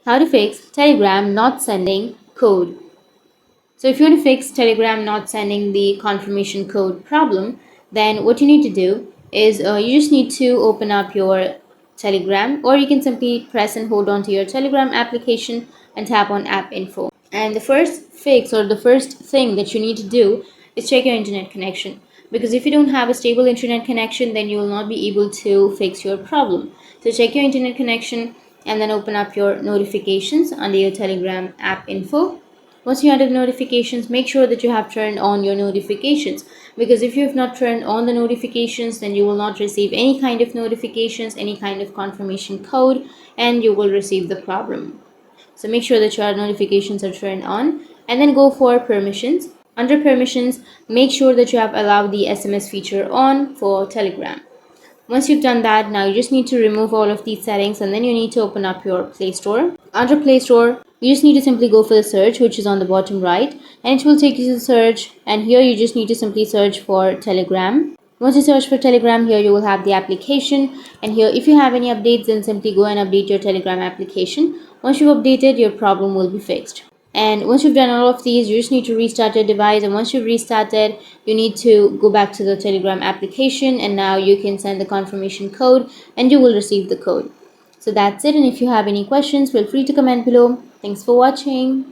How to fix Telegram not sending code. So if you want to fix Telegram not sending the confirmation code problem, then what you need to do is you just need to open up your Telegram, or you can simply press and hold on to your Telegram application and tap on app info. And the first fix, or the first thing that you need to do, is check your internet connection, because if you don't have a stable internet connection, then you will not be able to fix your problem. So check your internet connection and then open up your notifications under your Telegram app info. Once you enter the notifications, make sure that you have turned on your notifications, because if you have not turned on the notifications, then you will not receive any kind of notifications, any kind of confirmation code, and you will receive the problem. So make sure that your notifications are turned on, and then go for permissions. Under permissions, make sure that you have allowed the SMS feature on for Telegram. Once you've done that, now you just need to remove all of these settings, and then you need to open up your Play Store. Under Play Store, you just need to simply go for the search, which is on the bottom right, and it will take you to the search, and here you just need to simply search for Telegram. Once you search for Telegram, here you will have the application, and here if you have any updates, then simply go and update your Telegram application. Once you've updated, your problem will be fixed. And once you've done all of these, you just need to restart your device, and once you've restarted, you need to go back to the Telegram application, and now you can send the confirmation code and you will receive the code. So that's it, and if you have any questions, feel free to comment below. Thanks for watching.